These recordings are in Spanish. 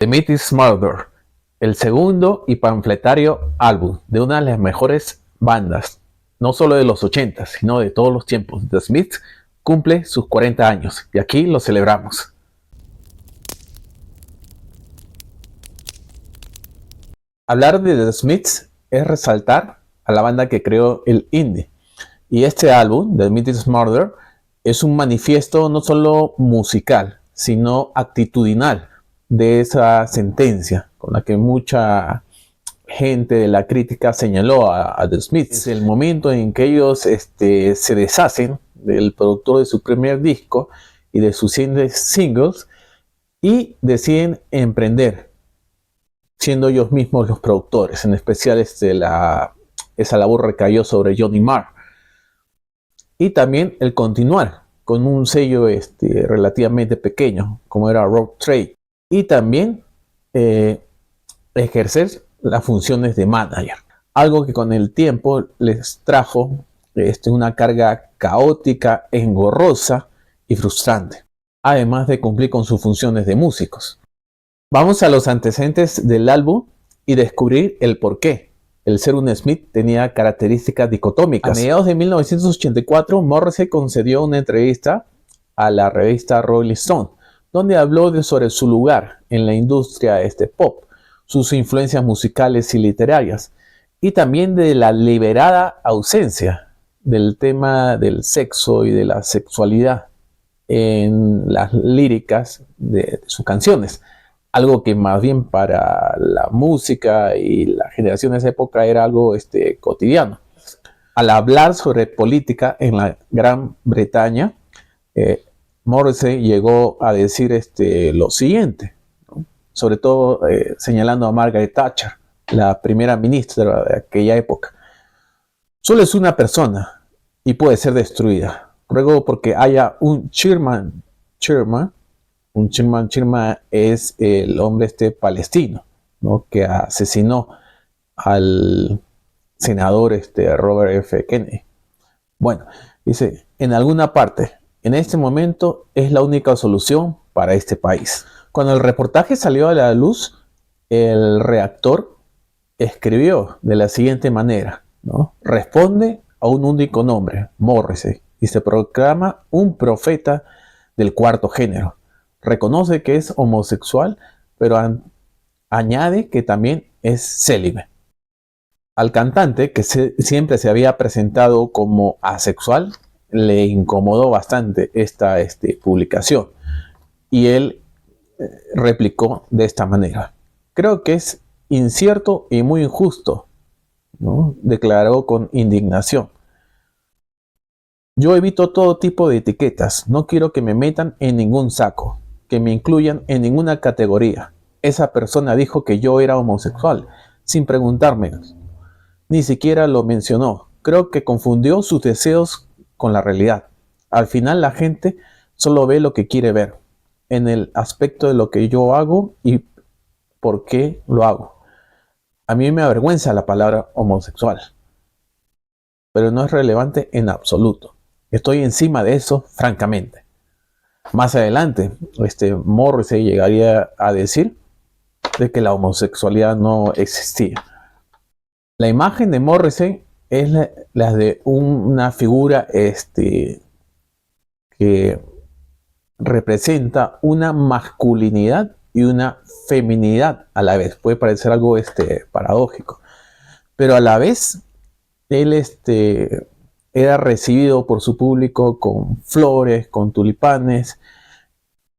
The Meat is Murder, el segundo y panfletario álbum de una de las mejores bandas, no solo de los 80, sino de todos los tiempos. The Smiths cumple sus 40 años y aquí lo celebramos. Hablar de The Smiths es resaltar a la banda que creó el indie. Y este álbum, The Meat is Murder, es un manifiesto no solo musical, sino actitudinal de esa sentencia con la que mucha gente de la crítica señaló a The Smiths. Es el momento en que ellos se deshacen del productor de su primer disco y de sus singles y deciden emprender, siendo ellos mismos los productores. En especial esa labor recayó sobre Johnny Marr. Y también el continuar con un sello relativamente pequeño, como era Rough Trade. Y también ejercer las funciones de manager. Algo que con el tiempo les trajo una carga caótica, engorrosa y frustrante. Además de cumplir con sus funciones de músicos. Vamos a los antecedentes del álbum y descubrir el porqué. El ser un Smith tenía características dicotómicas. A mediados de 1984, Morrissey concedió una entrevista a la revista Rolling Stone, donde habló sobre su lugar en la industria pop, sus influencias musicales y literarias, y también de la deliberada ausencia del tema del sexo y de la sexualidad en las líricas de sus canciones. Algo que más bien para la música y la generación de esa época era algo cotidiano. Al hablar sobre política en la Gran Bretaña, Morrissey llegó a decir lo siguiente, ¿no? Sobre todo señalando a Margaret Thatcher, la primera ministra de aquella época. Solo es una persona y puede ser destruida. Ruego porque haya un Sherman es el hombre palestino, ¿no? Que asesinó al senador Robert F. Kennedy. Bueno, dice, en alguna parte, en este momento es la única solución para este país. Cuando el reportaje salió a la luz, el redactor escribió de la siguiente manera, ¿no? Responde a un único nombre, Morrissey, y se proclama un profeta del cuarto género. Reconoce que es homosexual, pero añade que también es célibe. Al cantante, que siempre se había presentado como asexual, le incomodó bastante esta publicación. Y él replicó de esta manera. Creo que es incierto y muy injusto, ¿no? Declaró con indignación. Yo evito todo tipo de etiquetas. No quiero que me metan en ningún saco, que me incluyan en ninguna categoría. Esa persona dijo que yo era homosexual, sin preguntarme. Ni siquiera lo mencionó. Creo que confundió sus deseos con la realidad. Al final la gente solo ve lo que quiere ver, en el aspecto de lo que yo hago y por qué lo hago. A mí me avergüenza la palabra homosexual, pero no es relevante en absoluto. Estoy encima de eso, francamente. Más adelante, Morrissey llegaría a decir de que la homosexualidad no existía. La imagen de Morrissey es la de una figura que representa una masculinidad y una feminidad a la vez. Puede parecer algo paradójico, pero a la vez él era recibido por su público con flores, con tulipanes,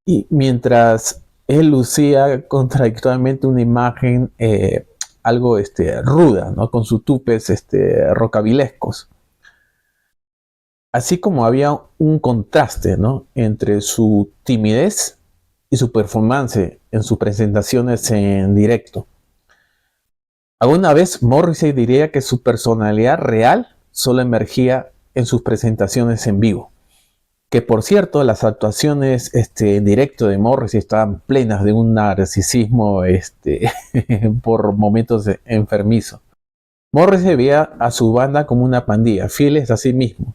y mientras él lucía contradictoriamente una imagen algo ruda, ¿no? Con sus tupes rocabilescos. Así como había un contraste, ¿no? Entre su timidez y su performance en sus presentaciones en directo. Alguna vez Morrissey diría que su personalidad real solo emergía en sus presentaciones en vivo. Que por cierto, las actuaciones en directo de Morrissey estaban plenas de un narcisismo por momentos enfermizo. Morrissey veía a su banda como una pandilla, fieles a sí mismo.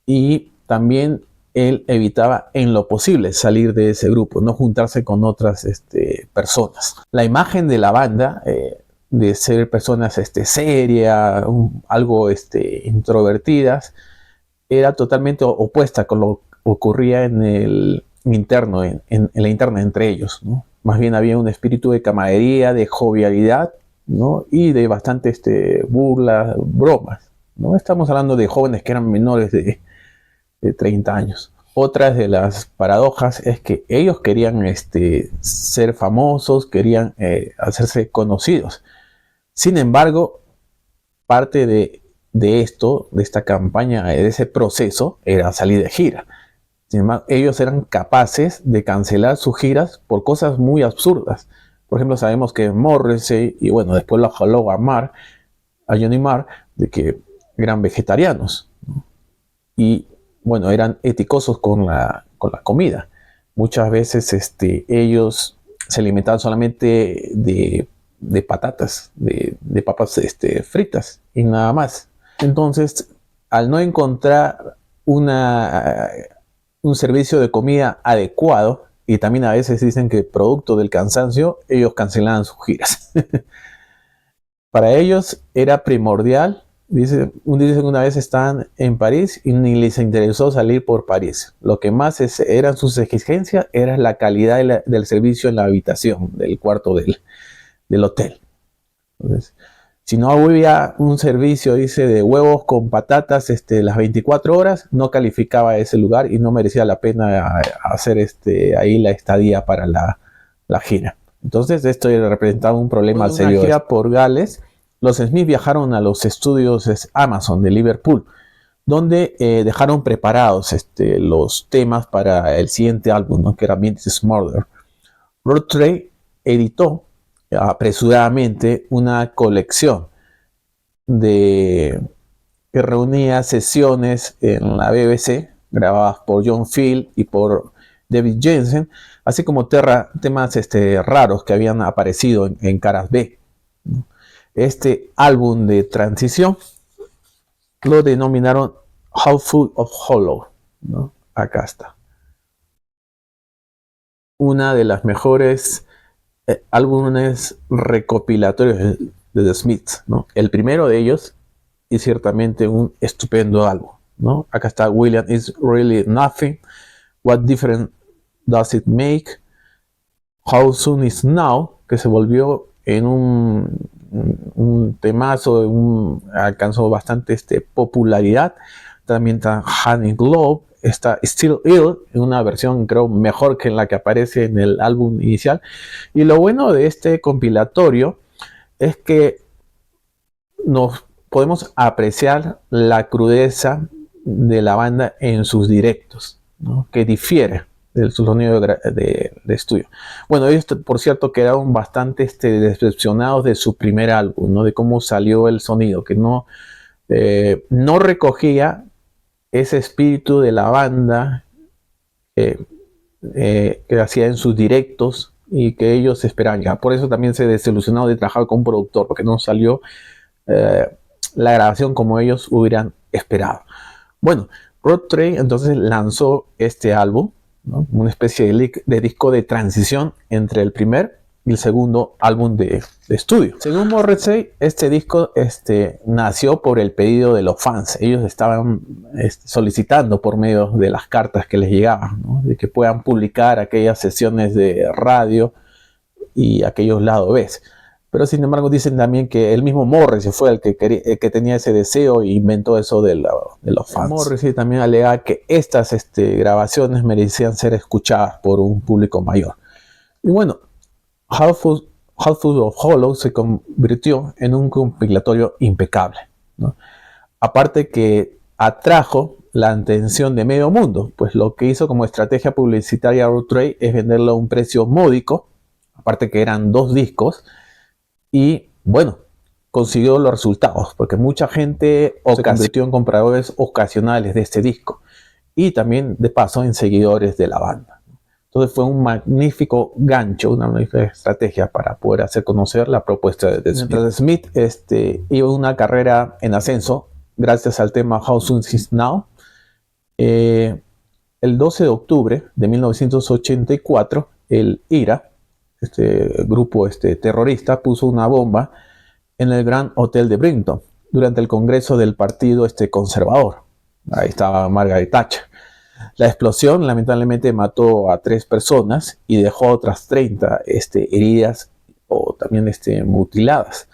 Y también él evitaba en lo posible salir de ese grupo, no juntarse con otras personas. La imagen de la banda, de ser personas serias, algo introvertidas, era totalmente opuesta con lo que ocurría en el interno, en la interna entre ellos, ¿no? Más bien había un espíritu de camaradería, de jovialidad, ¿no? Y de bastante burlas, bromas, ¿no? Estamos hablando de jóvenes que eran menores de 30 años. Otra de las paradojas es que ellos querían ser famosos, querían hacerse conocidos. Sin embargo, parte de esto, de esta campaña, de ese proceso, era salir de gira. Sin embargo, ellos eran capaces de cancelar sus giras por cosas muy absurdas. Por ejemplo, sabemos que Morrissey, y bueno, después lo jaló a Johnny Marr, de que eran vegetarianos, ¿no? Y bueno, eran eticosos con la comida. Muchas veces ellos se alimentaban solamente de patatas, de papas fritas y nada más. Entonces, al no encontrar un servicio de comida adecuado, y también a veces dicen que producto del cansancio, ellos cancelaban sus giras. Para ellos era primordial. Dicen una vez estaban en París y ni les interesó salir por París. Lo que más eran sus exigencias era la calidad del servicio en la habitación, del cuarto del hotel. Entonces, si no había un servicio, dice, de huevos con patatas las 24 horas, no calificaba ese lugar y no merecía la pena hacer ahí la estadía para la gira. Entonces esto representaba un problema serio. Una gira por Gales, los Smith viajaron a los estudios Amazon de Liverpool, donde dejaron preparados los temas para el siguiente álbum, ¿no? Que era Midnight's Murder. Rod Trey editó apresuradamente una colección que reunía sesiones en la BBC grabadas por John Field y por David Jensen, así como temas raros que habían aparecido en caras B. Este álbum de transición lo denominaron Houseful of Hollow, ¿no? Acá está. Una de las mejores álbumes recopilatorios de The Smiths, ¿no? El primero de ellos, y ciertamente un estupendo álbum, ¿no? Acá está William Is Really Nothing, What Difference Does It Make, How Soon Is Now, que se volvió en un temazo, alcanzó bastante popularidad. También está Honey Glove, está Still Ill, en una versión creo mejor que en la que aparece en el álbum inicial. Y lo bueno de este compilatorio es que nos podemos apreciar la crudeza de la banda en sus directos, ¿no? Que difiere de su sonido de estudio. Bueno, ellos, por cierto, quedaron bastante decepcionados de su primer álbum, ¿no? De cómo salió el sonido, que no recogía ese espíritu de la banda que hacía en sus directos y que ellos esperaban. Ya, por eso también se desilusionaron de trabajar con un productor, porque no salió la grabación como ellos hubieran esperado. Bueno, Rod Trey entonces lanzó este álbum, ¿no? Una especie de disco de transición entre el primer y el segundo álbum de estudio. Según Morrissey, este disco nació por el pedido de los fans. Ellos estaban solicitando por medio de las cartas que les llegaban, ¿no? De que puedan publicar aquellas sesiones de radio y aquellos lados B. Pero sin embargo dicen también que el mismo Morrissey fue el que tenía ese deseo e inventó eso de los fans. Morrissey también alega que estas grabaciones merecían ser escuchadas por un público mayor. Y bueno, Houseful of Hollow se convirtió en un compilatorio impecable, ¿no? Aparte que atrajo la atención de medio mundo, pues lo que hizo como estrategia publicitaria Rod Trey es venderlo a un precio módico, aparte que eran 2 discos, y bueno, consiguió los resultados, porque mucha gente se convirtió en compradores ocasionales de este disco, y también de paso en seguidores de la banda. Entonces fue un magnífico gancho, una magnífica estrategia para poder hacer conocer la propuesta de Smith. Mientras Smith iba una carrera en ascenso, gracias al tema How Soon Is Now, el 12 de octubre de 1984, el IRA, este grupo terrorista, puso una bomba en el Grand Hotel de Brighton durante el congreso del partido conservador. Ahí estaba Margaret Thatcher. La explosión lamentablemente mató a 3 personas y dejó otras 30 heridas o también mutiladas.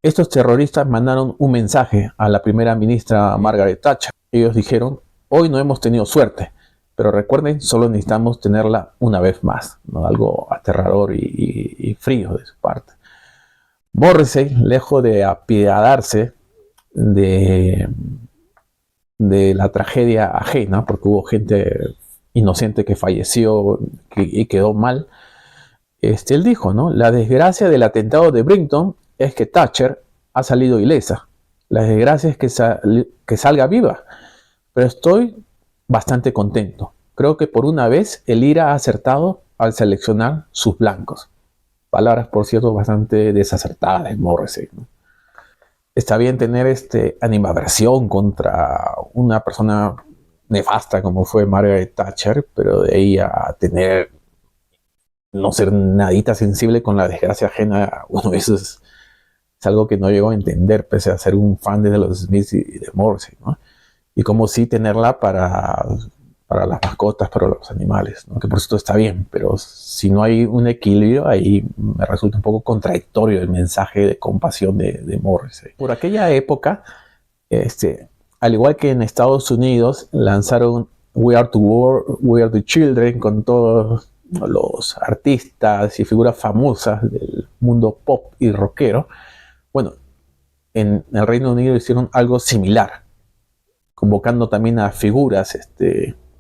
Estos terroristas mandaron un mensaje a la primera ministra Margaret Thatcher. Ellos dijeron: hoy no hemos tenido suerte, pero recuerden, solo necesitamos tenerla una vez más, ¿no? Algo aterrador y frío de su parte. Morrissey, lejos de apiadarse de la tragedia ajena, porque hubo gente inocente que falleció y quedó mal, él dijo, ¿no? La desgracia del atentado de Brighton es que Thatcher ha salido ilesa. La desgracia es que salga viva. Pero estoy bastante contento. Creo que por una vez el IRA ha acertado al seleccionar sus blancos. Palabras, por cierto, bastante desacertadas de Morrissey, ¿no? Está bien tener animadversión contra una persona nefasta como fue Margaret Thatcher, pero de ahí a tener no ser nadita sensible con la desgracia ajena, bueno, eso es algo que no llego a entender, pese a ser un fan de los Smiths y de Morrissey, ¿no? Y como sí tenerla para las mascotas, para los animales, ¿no? Que por cierto está bien, pero si no hay un equilibrio, ahí me resulta un poco contradictorio el mensaje de compasión de Morrissey. Por aquella época, al igual que en Estados Unidos, lanzaron We Are the World, We Are the Children, con todos los artistas y figuras famosas del mundo pop y rockero. Bueno, en el Reino Unido hicieron algo similar, convocando también a figuras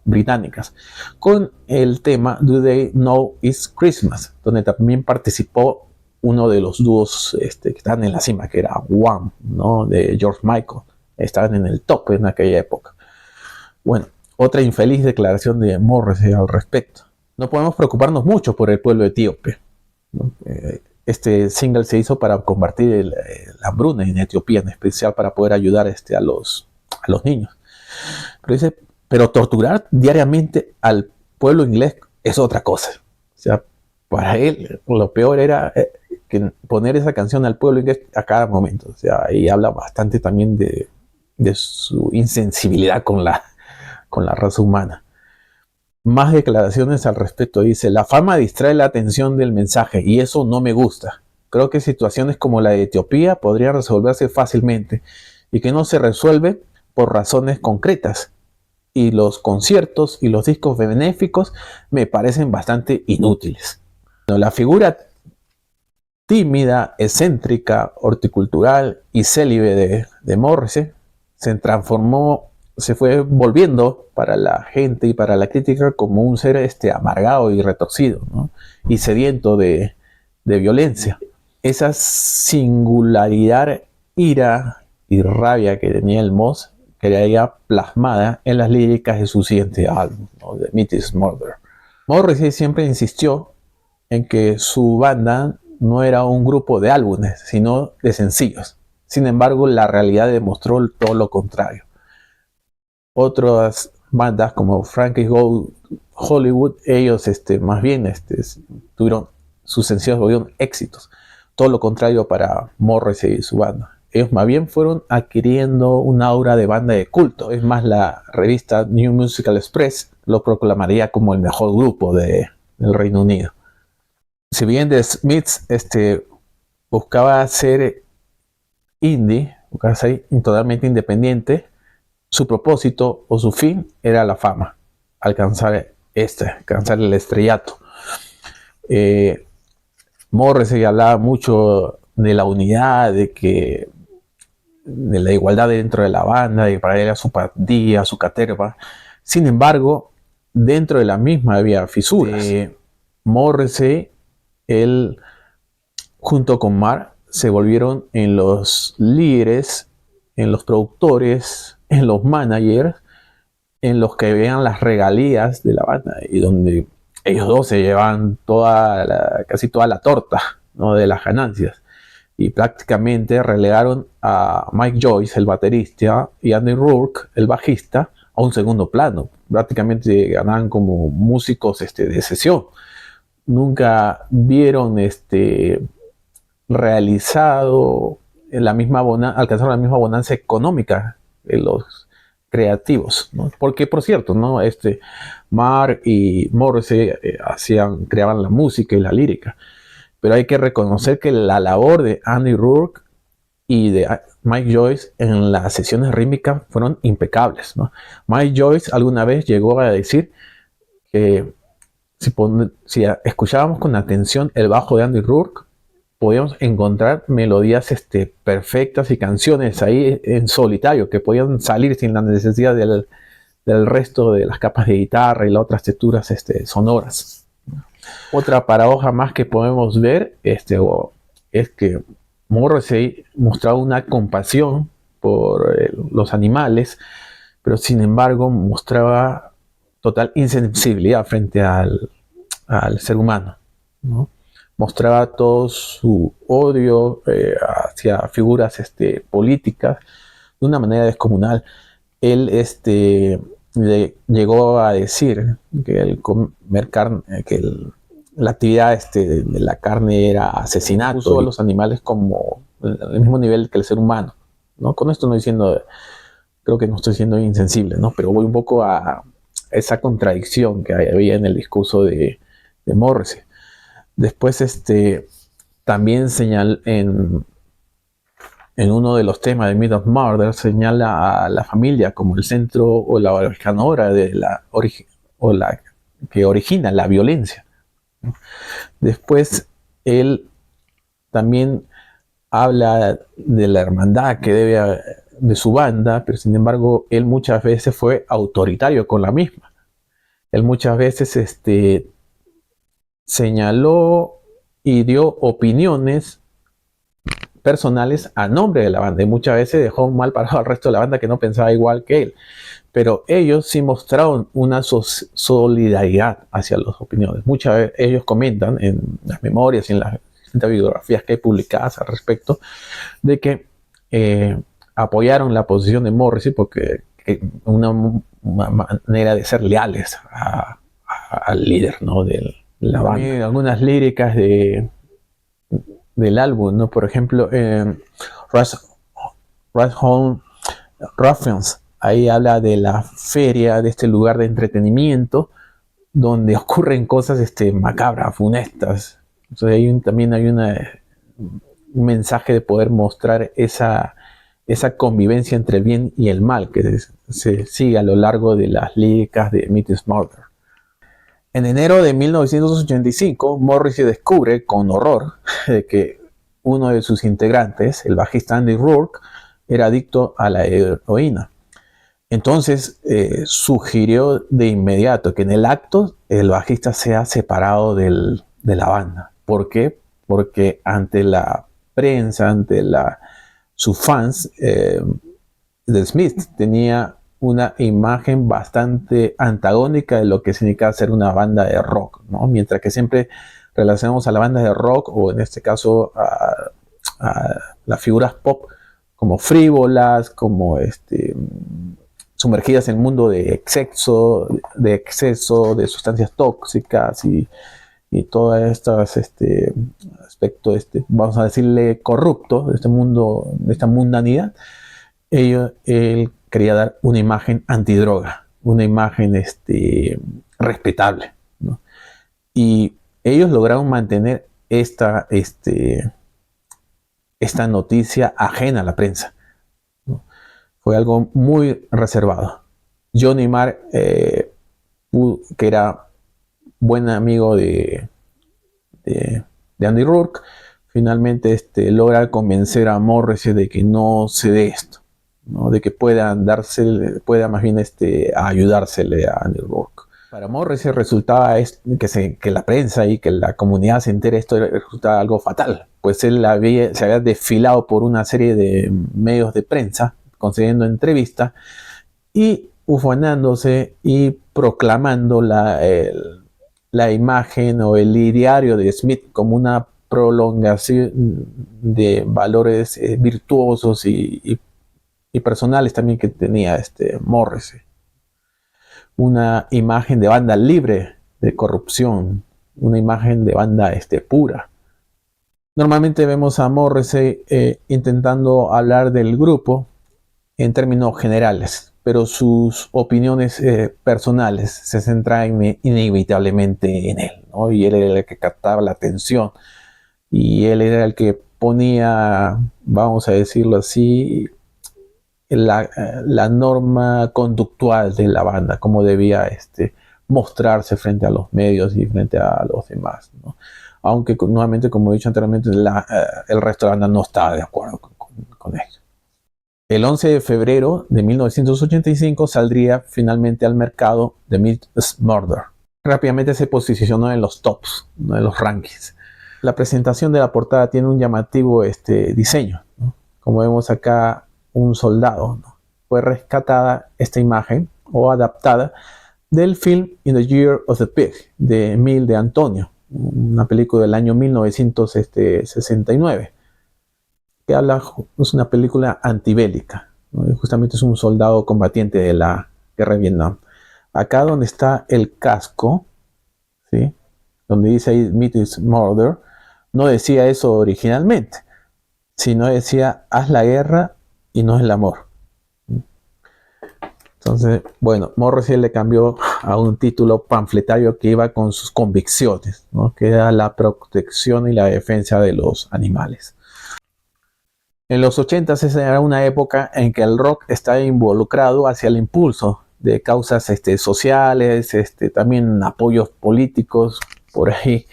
británicas, con el tema Do They Know It's Christmas, donde también participó uno de los dúos que están en la cima, que era Wham, ¿no? De George Michael. Estaban en el top en aquella época. Bueno, otra infeliz declaración de Morrissey al respecto. No podemos preocuparnos mucho por el pueblo etíope, ¿no? Este single se hizo para combatir la hambruna en Etiopía, en especial para poder ayudar a los niños. Pero dice, pero torturar diariamente al pueblo inglés es otra cosa. O sea, para él lo peor era que poner esa canción al pueblo inglés a cada momento. O sea, ahí habla bastante también de su insensibilidad con la raza humana. Más declaraciones al respecto. Dice, la fama distrae la atención del mensaje y eso no me gusta. Creo que situaciones como la de Etiopía podrían resolverse fácilmente y que no se resuelve por razones concretas. Y los conciertos y los discos benéficos me parecen bastante inútiles. La figura tímida, excéntrica, horticultural y célibe de Morrissey se fue volviendo para la gente y para la crítica como un ser amargado y retorcido, ¿no? Y sediento de violencia. Esa singularidad, ira y rabia que tenía el Moss quedaría plasmada en las líricas de su siguiente álbum, ¿no? The Meat is Murder. Morrissey siempre insistió en que su banda no era un grupo de álbumes, sino de sencillos. Sin embargo, la realidad demostró todo lo contrario. Otras bandas como Frankie Goes Hollywood, ellos más bien tuvieron sus sencillos, volvieron éxitos. Todo lo contrario para Morrissey y su banda. Ellos más bien fueron adquiriendo una aura de banda de culto. Es más, la revista New Musical Express lo proclamaría como el mejor grupo del Reino Unido. Si bien The Smiths buscaba ser indie, buscaba ser totalmente independiente, su propósito o su fin era la fama, alcanzar el estrellato. Morrissey hablaba mucho de la unidad, de la igualdad dentro de la banda, y para él era su pandilla, su caterva. Sin embargo, dentro de la misma había fisuras. Morrissey, él junto con Mark se volvieron en los líderes, en los productores, en los managers, en los que veían las regalías de la banda y donde ellos dos se llevaban casi toda la torta, ¿no? De las ganancias, y prácticamente relegaron a Mike Joyce, el baterista, y Andy Rourke, el bajista, a un segundo plano. Prácticamente ganaban como músicos de sesión. Nunca vieron realizado alcanzaron la misma bonanza económica de los creativos, ¿no? Porque, por cierto, ¿no? Mark y Morrissey creaban la música y la lírica, pero hay que reconocer que la labor de Andy Rourke y de Mike Joyce en las sesiones rítmicas fueron impecables, ¿no? Mike Joyce alguna vez llegó a decir que si escuchábamos con atención el bajo de Andy Rourke, podíamos encontrar melodías perfectas y canciones ahí en solitario que podían salir sin la necesidad del resto de las capas de guitarra y las otras texturas sonoras. Otra paradoja más que podemos ver es que Morrissey mostraba una compasión por los animales, pero sin embargo mostraba total insensibilidad frente al ser humano, ¿no? Mostraba todo su odio hacia figuras políticas de una manera descomunal. Él llegó a decir que el comer carne, la actividad de la carne era asesinato, puso a los animales como al mismo nivel que el ser humano, ¿no? Con esto no diciendo, creo que no estoy siendo insensible, ¿no? Pero voy un poco a esa contradicción que había en el discurso de Morrissey. Después también señala en uno de los temas de Myth of Murder, señala a la familia como el centro o la originadora de la que origina la violencia. Después él también habla de la hermandad que debe de su banda, pero sin embargo él muchas veces fue autoritario con la misma. Él muchas veces señaló y dio opiniones personales a nombre de la banda y muchas veces dejó mal parado al resto de la banda que no pensaba igual que él, pero ellos sí mostraron una solidaridad hacia las opiniones. Muchas veces ellos comentan en las memorias y en las distintas biografías que hay publicadas al respecto de que apoyaron la posición de Morrissey porque una manera de ser leales al líder, ¿no? de la banda. También algunas líricas del álbum, ¿no? Por ejemplo, en Home Ruffians, ahí habla de la feria, de este lugar de entretenimiento donde ocurren cosas macabras, funestas. Entonces también hay un mensaje de poder mostrar esa convivencia entre el bien y el mal que se sigue a lo largo de las líricas de Myth of Murder. En enero de 1985, Morrissey descubre con horror de que uno de sus integrantes, el bajista Andy Rourke, era adicto a la heroína. Entonces sugirió de inmediato que en el acto el bajista sea separado de la banda. ¿Por qué? Porque ante la prensa, ante sus fans, The Smiths tenía una imagen bastante antagónica de lo que significa ser una banda de rock, ¿no? Mientras que siempre relacionamos a la banda de rock, o en este caso a las figuras pop, como frívolas, como sumergidas en el mundo de exceso, de sustancias tóxicas y todos estos aspectos, vamos a decirle, corruptos de este mundo, de esta mundanidad. Él quería dar una imagen antidroga, una imagen respetable, ¿no? Y ellos lograron mantener esta noticia ajena a la prensa, ¿no? Fue algo muy reservado. Johnny Marr, que era buen amigo de Andy Rourke, finalmente logra convencer a Morrissey de que no se dé esto, ¿no? De que pueda más bien ayudársele a Andy Rourke. Para Morrissey resultaba que la prensa y que la comunidad se entere esto resultaba algo fatal, pues él se había desfilado por una serie de medios de prensa concediendo entrevistas y ufanándose y proclamando la imagen o el ideario de Smith como una prolongación de valores virtuosos y personales también que tenía Morrissey. una imagen de banda libre de corrupción, una imagen de banda pura. Normalmente vemos a Morrissey intentando hablar del grupo en términos generales, pero sus opiniones personales se centran inevitablemente en él, ¿no? Y él era el que captaba la atención, y él era el que ponía, vamos a decirlo así, la norma conductual de la banda, cómo debía mostrarse frente a los medios y frente a los demás, ¿no? Aunque nuevamente, como he dicho anteriormente, el resto de la banda no estaba de acuerdo con ello. El 11 de febrero de 1985 saldría finalmente al mercado The Meat is Murder. Rápidamente se posicionó en los tops, ¿no?, en los rankings. La presentación de la portada tiene un llamativo diseño, ¿no? Como vemos acá, un soldado, ¿no? Fue rescatada esta imagen o adaptada del film In the Year of the Pig de Emile de Antonio, una película del año 1969, que es una película antibélica, ¿no? Y justamente es un soldado combatiente de la guerra de Vietnam. Acá donde está el casco, ¿sí?, donde dice ahí Meat is Murder, no decía eso originalmente, sino decía haz la guerra y no el amor. Entonces, bueno, Morrissey le cambió a un título panfletario que iba con sus convicciones, ¿no?, que era la protección y la defensa de los animales. En los 80 esa era una época en que el rock estaba involucrado hacia el impulso de causas sociales, también apoyos políticos por ahí.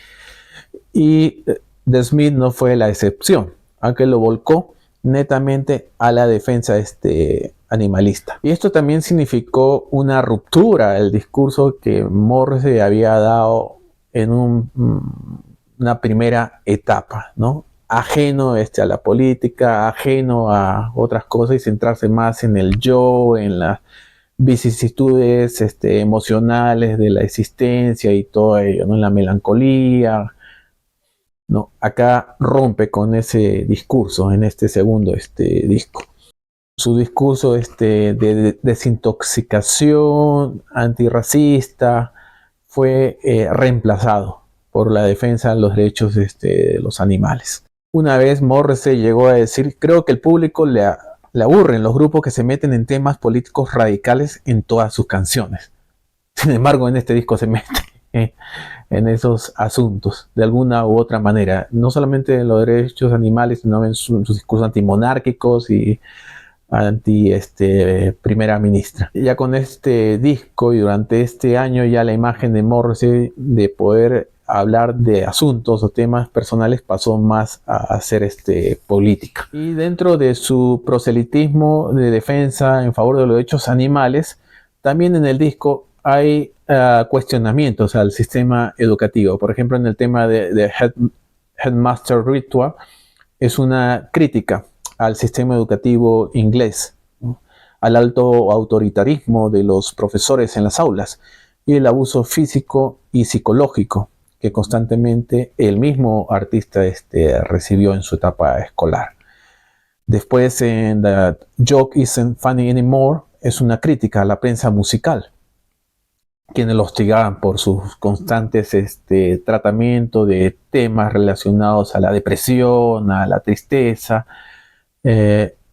Y The Smith no fue la excepción, aunque lo volcó netamente a la defensa animalista. Y esto también significó una ruptura del discurso que Morrissey había dado en una primera etapa, ¿no?, ajeno a la política, ajeno a otras cosas, y centrarse más en el yo, en las vicisitudes emocionales de la existencia y todo ello, ¿no?, en la melancolía, ¿no? Acá rompe con ese discurso en este segundo disco. Su discurso de desintoxicación antirracista fue reemplazado por la defensa de los derechos de los animales. Una vez Morrissey llegó a decir: creo que el público le aburren los grupos que se meten en temas políticos radicales en todas sus canciones. Sin embargo, en este disco se mete en esos asuntos de alguna u otra manera, no solamente en los derechos animales, sino en sus discursos antimonárquicos y anti primera ministra. Ya con este disco y durante este año, ya la imagen de Morrissey de poder hablar de asuntos o temas personales pasó más a ser política. Y dentro de su proselitismo de defensa en favor de los derechos animales, también en el disco hay cuestionamientos al sistema educativo. Por ejemplo, en el tema de Headmaster Ritual es una crítica al sistema educativo inglés, ¿no?, al alto autoritarismo de los profesores en las aulas y el abuso físico y psicológico que constantemente el mismo artista recibió en su etapa escolar. Después, en The Joke Isn't Funny Anymore, es una crítica a la prensa musical, quienes lo hostigaban por sus constantes tratamientos de temas relacionados a la depresión, a la tristeza,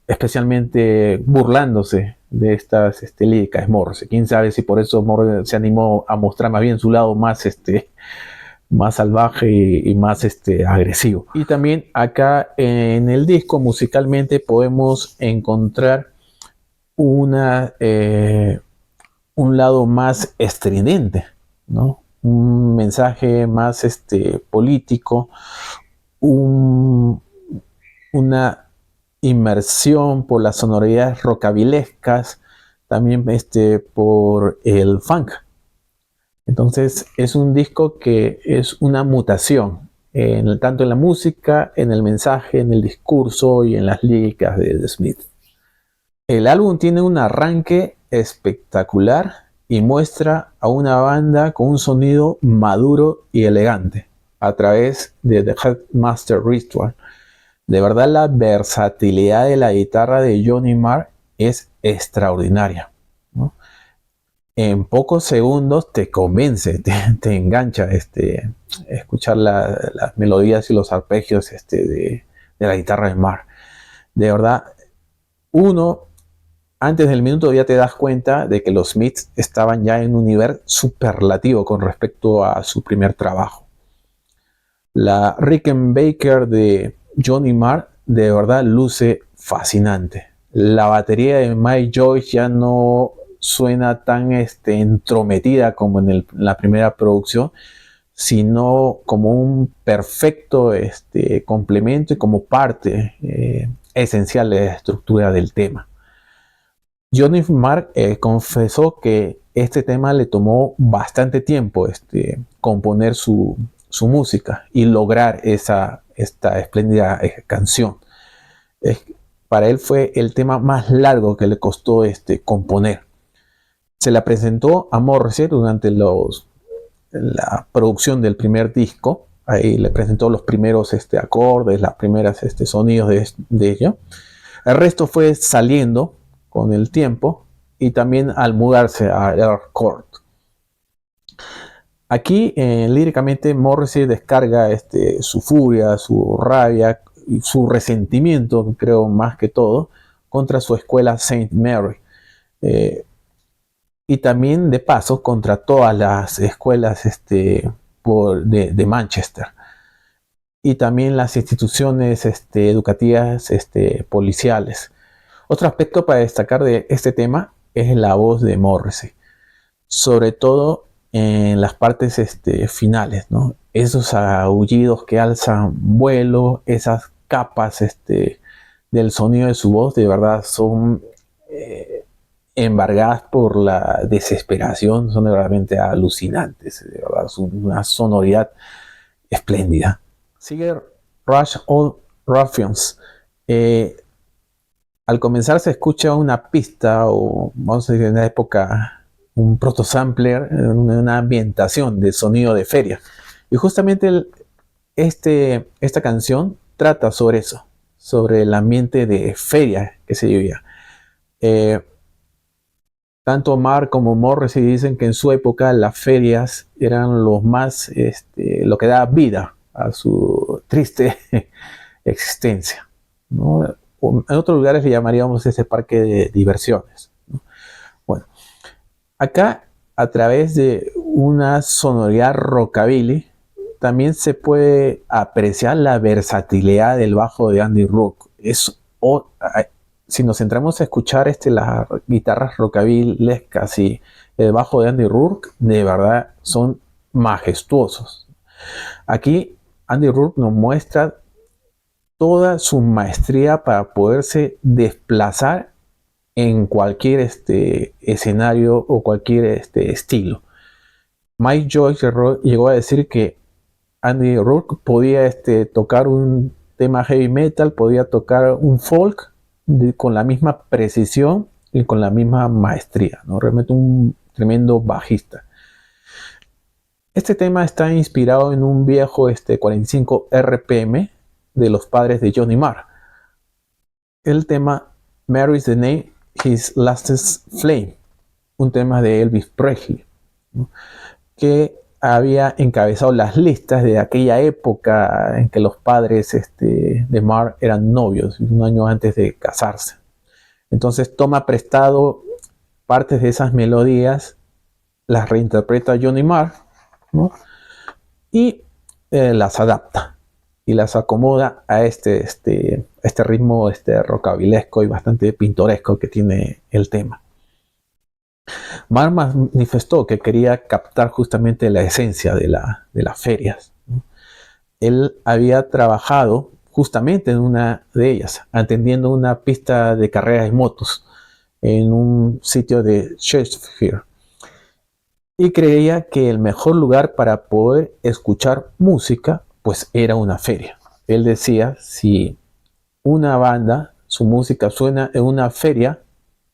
especialmente burlándose de estas líricas Morrissey. Quién sabe si por eso Morrissey se animó a mostrar más bien su lado más más salvaje y más agresivo. Y también acá en el disco musicalmente podemos encontrar un lado más estridente, ¿no?, un mensaje más político, una inmersión por las sonoridades rockabilescas, también por el funk. Entonces es un disco que es una mutación, tanto en la música, en el mensaje, en el discurso y en las líricas de The Smith. El álbum tiene un arranque espectacular y muestra a una banda con un sonido maduro y elegante a través de The Headmaster Ritual. De verdad, la versatilidad de la guitarra de Johnny Marr es extraordinaria, ¿no? en pocos segundos te convence, te engancha escuchar las melodías y los arpegios de la guitarra de Marr. De verdad, uno, antes del minuto ya te das cuenta de que los Smiths estaban ya en un nivel superlativo con respecto a su primer trabajo. La Rickenbacker de Johnny Marr de verdad luce fascinante. La batería de Mike Joyce ya no suena tan entrometida como en la primera producción, sino como un perfecto complemento y como parte esencial de la estructura del tema. Johnny Marr confesó que este tema le tomó bastante tiempo componer su música y lograr esta espléndida canción. Para él fue el tema más largo que le costó componer. Se la presentó a Morrissey durante la producción del primer disco. Ahí le presentó los primeros acordes, las primeras sonidos de ello. El resto fue saliendo con el tiempo y también al mudarse a Earl Court. Aquí líricamente Morrissey descarga su furia, su rabia y su resentimiento, creo más que todo, contra su escuela St. Mary. Y también de paso contra todas las escuelas de Manchester. Y también las instituciones educativas policiales. Otro aspecto para destacar de este tema es la voz de Morrissey, sobre todo en las partes finales, ¿no? Esos aullidos que alzan vuelo, esas capas del sonido de su voz, de verdad son embargadas por la desesperación, son realmente alucinantes, de verdad, es una sonoridad espléndida. Sigue Rush All Ruffians. Al comenzar se escucha una pista, o vamos a decir en la época, un proto-sampler, una ambientación de sonido de feria. Y justamente esta canción trata sobre eso, sobre el ambiente de feria que se vivía. Tanto Marr como Morrissey dicen que en su época las ferias eran lo que daba vida a su triste existencia, ¿no? En otros lugares le llamaríamos ese parque de diversiones, ¿no? Bueno, acá a través de una sonoridad rockabilly también se puede apreciar la versatilidad del bajo de Andy Rourke. Si nos centramos a escuchar las guitarras rockabillescas y el bajo de Andy Rourke, de verdad son majestuosos. Aquí Andy Rourke nos muestra toda su maestría para poderse desplazar en cualquier escenario o cualquier estilo. Mike Joyce llegó a decir que Andy Rourke podía tocar un tema heavy metal, podía tocar un folk con la misma precisión y con la misma maestría, ¿no? Realmente un tremendo bajista. Este tema está inspirado en un viejo 45 RPM de los padres de Johnny Marr. El tema Mary's the Name, His Lastest Flame, un tema de Elvis Presley, ¿no? Que había encabezado las listas de aquella época en que los padres de Marr eran novios, un año antes de casarse. Entonces toma prestado partes de esas melodías, las reinterpreta Johnny Marr, ¿no? Y las adapta y las acomoda a este ritmo rockabilesco y bastante pintoresco que tiene el tema. Marr manifestó que quería captar justamente la esencia de las ferias, ¿no? Él había trabajado justamente en una de ellas, atendiendo una pista de carreras de motos en un sitio de Shakespeare, y creía que el mejor lugar para poder escuchar música pues era una feria. Él decía, si una banda, su música suena en una feria,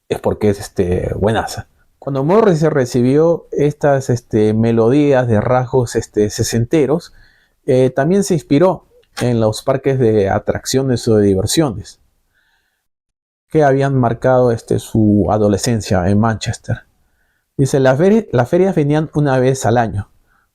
es porque es buenaza. Cuando Morrissey recibió estas melodías de rasgos sesenteros, también se inspiró en los parques de atracciones o de diversiones que habían marcado su adolescencia en Manchester. Dice, las ferias venían una vez al año.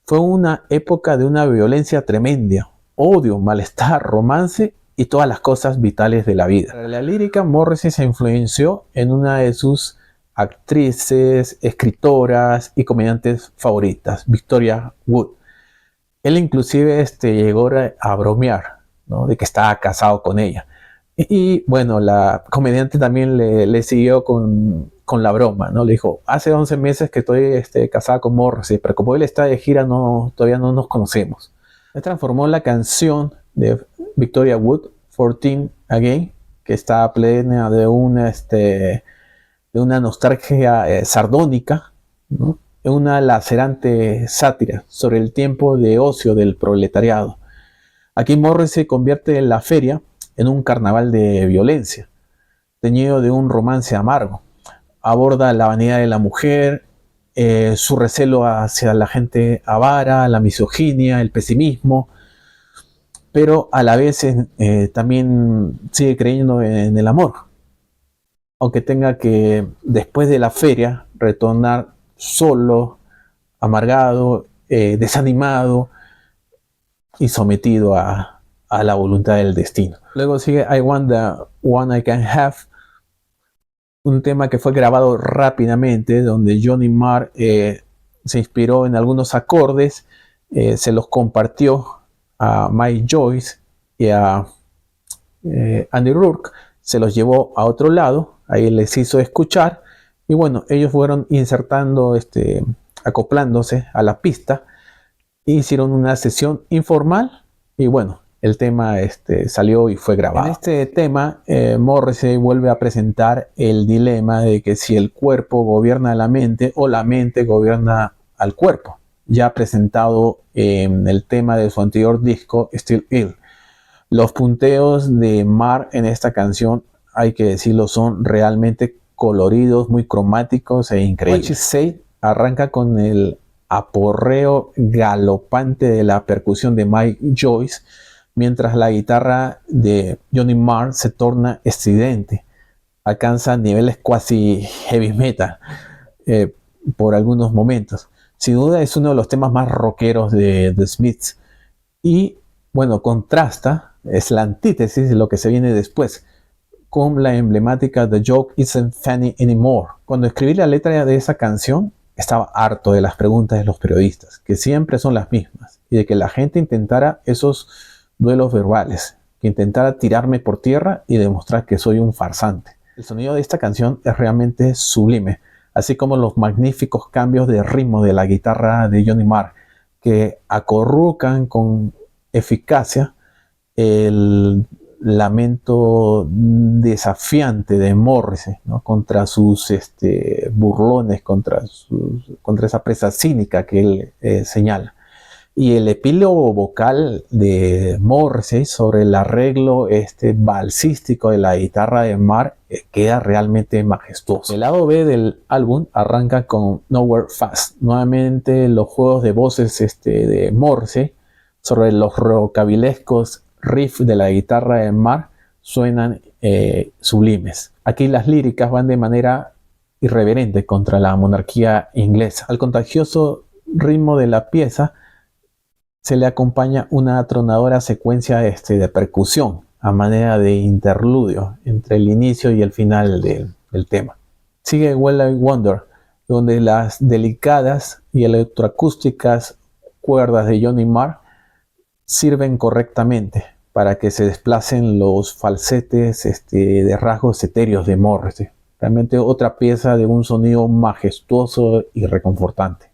Fue una época de una violencia tremenda, odio, malestar, romance y todas las cosas vitales de la vida. Para la lírica, Morrissey se influenció en una de sus actrices, escritoras y comediantes favoritas, Victoria Wood. Él inclusive llegó a bromear, ¿no?, de que estaba casado con ella. Bueno, la comediante también le siguió con la broma, ¿no? Le dijo, hace 11 meses que estoy casada con Morrissey, pero como él está de gira, todavía no nos conocemos. Se transformó la canción de Victoria Wood, 14 Again, que está plena de una nostalgia sardónica, ¿no?, en una lacerante sátira sobre el tiempo de ocio del proletariado. Aquí Morrissey convierte la feria en un carnaval de violencia, teñido de un romance amargo. Aborda la vanidad de la mujer, su recelo hacia la gente avara, la misoginia, el pesimismo, pero a la vez también sigue creyendo en el amor, aunque tenga que, después de la feria, retornar solo, amargado, desanimado y sometido a la voluntad del destino. Luego sigue I Want the One I Can Have, un tema que fue grabado rápidamente, donde Johnny Marr se inspiró en algunos acordes, se los compartió a Mike Joyce y a Andy Rourke, se los llevó a otro lado, ahí les hizo escuchar, y bueno, ellos fueron insertando, acoplándose a la pista, hicieron una sesión informal, y bueno, el tema salió y fue grabado. En este tema, Morrissey vuelve a presentar el dilema de que si el cuerpo gobierna la mente o la mente gobierna al cuerpo, ya presentado en el tema de su anterior disco, Still Ill. Los punteos de Marr en esta canción, hay que decirlo, son realmente coloridos, muy cromáticos e increíbles. What You Say arranca con el aporreo galopante de la percusión de Mike Joyce, mientras la guitarra de Johnny Marr se torna estridente, alcanza niveles cuasi heavy metal por algunos momentos. Sin duda es uno de los temas más rockeros de The Smiths, y bueno, contrasta, es la antítesis de lo que se viene después, con la emblemática The Joke Isn't Funny Anymore. Cuando escribí la letra de esa canción, estaba harto de las preguntas de los periodistas, que siempre son las mismas, y de que la gente intentara esos duelos verbales, que intentara tirarme por tierra y demostrar que soy un farsante. El sonido de esta canción es realmente sublime, así como los magníficos cambios de ritmo de la guitarra de Johnny Marr, que acurrucan con eficacia el lamento desafiante de Morrissey, ¿no?, contra sus burlones, contra esa presa cínica que él señala. Y el epílogo vocal de Morrissey sobre el arreglo balsístico de la guitarra de Marr queda realmente majestuoso. El lado B del álbum arranca con Nowhere Fast. Nuevamente los juegos de voces de Morrissey sobre los rockabilescos riffs de la guitarra de Marr suenan sublimes. Aquí las líricas van de manera irreverente contra la monarquía inglesa. Al contagioso ritmo de la pieza se le acompaña una atronadora secuencia de percusión a manera de interludio entre el inicio y el final del tema. Sigue Well I Wonder, donde las delicadas y electroacústicas cuerdas de Johnny Marr sirven correctamente para que se desplacen los falsetes de rasgos etéreos de Morrissey. Realmente otra pieza de un sonido majestuoso y reconfortante.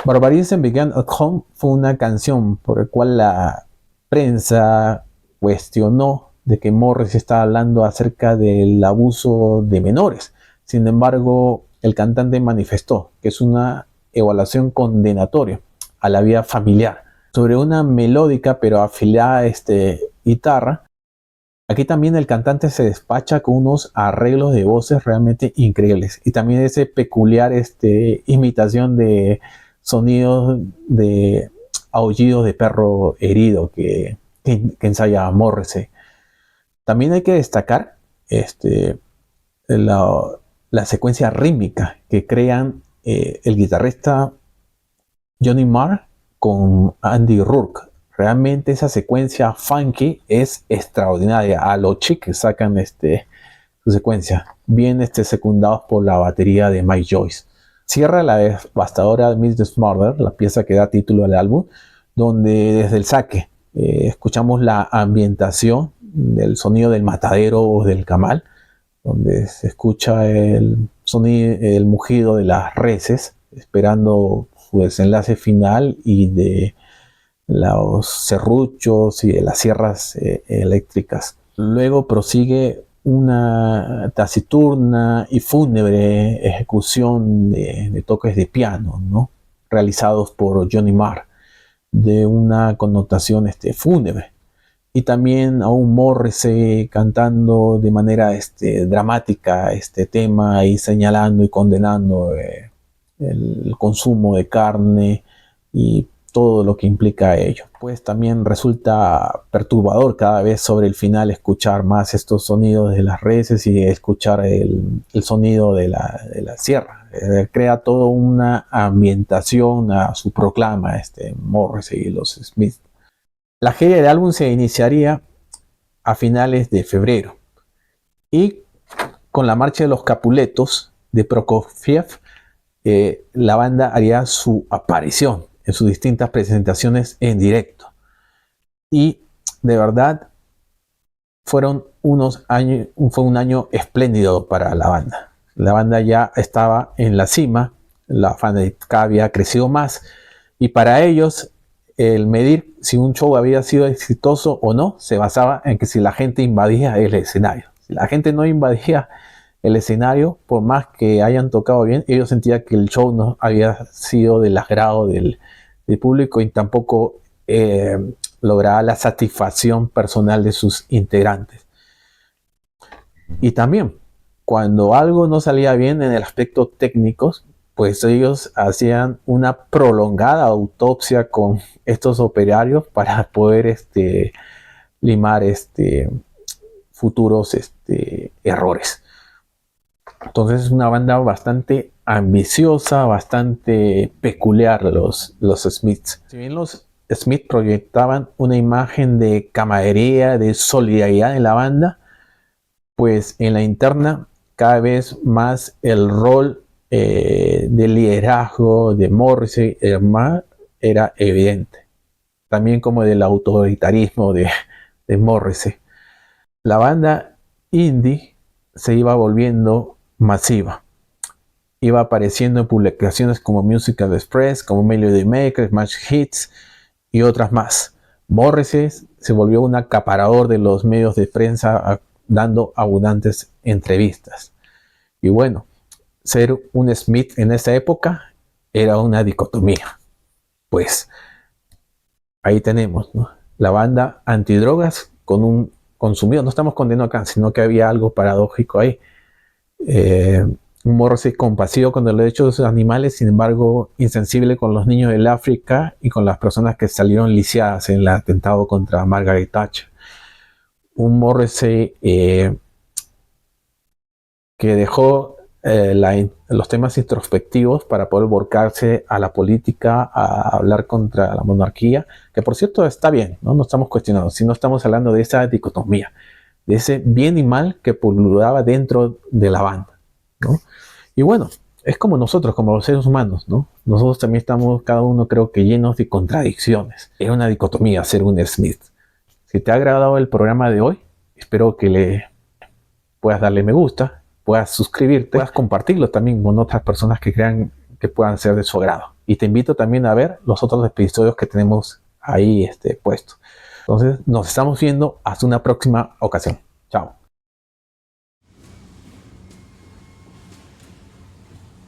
Barbarism Began at Home fue una canción por la cual la prensa cuestionó de que Morrissey estaba hablando acerca del abuso de menores. Sin embargo, el cantante manifestó que es una evaluación condenatoria a la vida familiar. Sobre una melódica pero afilada guitarra, aquí también el cantante se despacha con unos arreglos de voces realmente increíbles. Y también ese peculiar imitación de sonidos de aullidos de perro herido que ensaya Morrissey. También hay que destacar la secuencia rítmica que crean el guitarrista Johnny Marr con Andy Rourke. Realmente esa secuencia funky es extraordinaria. A los Chic sacan su secuencia, bien secundados por la batería de Mike Joyce. Cierra la devastadora Mrs. Murder, la pieza que da título al álbum, donde desde el saque escuchamos la ambientación del sonido del matadero o del camal, donde se escucha el sonido, el mugido de las reses, esperando su desenlace final, y de los serruchos y de las sierras eléctricas. Luego prosigue una taciturna y fúnebre ejecución de toques de piano, ¿no?, realizados por Johnny Marr, de una connotación fúnebre. Y también a un Morrissey cantando de manera dramática este tema, y señalando y condenando el consumo de carne y todo lo que implica ello. Pues también resulta perturbador cada vez sobre el final escuchar más estos sonidos de las reses y escuchar el sonido de la sierra. Crea toda una ambientación a su proclama Morrissey y los Smiths. La gira del álbum se iniciaría a finales de febrero, y con la marcha de los Capuletos de Prokofiev, la banda haría su aparición en sus distintas presentaciones en directo. Y de verdad fue un año espléndido para la banda. La banda ya estaba en la cima, la fanática había crecido más, y para ellos el medir si un show había sido exitoso o no se basaba en que si la gente invadía el escenario. Si la gente no invadía el escenario, por más que hayan tocado bien, ellos sentían que el show no había sido del agrado del público, y tampoco lograba la satisfacción personal de sus integrantes. Y también, cuando algo no salía bien en el aspecto técnico, pues ellos hacían una prolongada autopsia con estos operarios para poder limar futuros errores. Entonces es una banda bastante ambiciosa, bastante peculiar, los Smiths. Si bien los Smiths proyectaban una imagen de camaradería, de solidaridad en la banda, pues en la interna cada vez más el rol de liderazgo de Morrissey era evidente, también como del autoritarismo de Morrissey. La banda indie se iba volviendo masiva, iba apareciendo en publicaciones como Musical Express, como Melody Maker, Smash Hits y otras más. Morrissey se volvió un acaparador de los medios de prensa, dando abundantes entrevistas. Y bueno, ser un Smith en esa época era una dicotomía. Pues ahí tenemos, ¿no?, la banda antidrogas con un consumido. No estamos condenando acá, sino que había algo paradójico ahí. Un Morrissey compasivo con los derechos de sus animales, sin embargo insensible con los niños del África y con las personas que salieron lisiadas en el atentado contra Margaret Thatcher. Un Morrissey que dejó los temas introspectivos para poder volcarse a la política, a hablar contra la monarquía, que por cierto está bien, no estamos cuestionando, sino estamos hablando de esa dicotomía, de ese bien y mal que pululaba dentro de la banda, ¿no? Y bueno, es como nosotros, como los seres humanos, ¿no? Nosotros también estamos, cada uno creo que llenos de contradicciones. Era una dicotomía ser un Smith. Si te ha agradado el programa de hoy, espero que le puedas darle me gusta, puedas suscribirte, puedas compartirlo también con otras personas que crean que puedan ser de su agrado. Y te invito también a ver los otros episodios que tenemos ahí puestos. Entonces, nos estamos viendo hasta una próxima ocasión. Chao.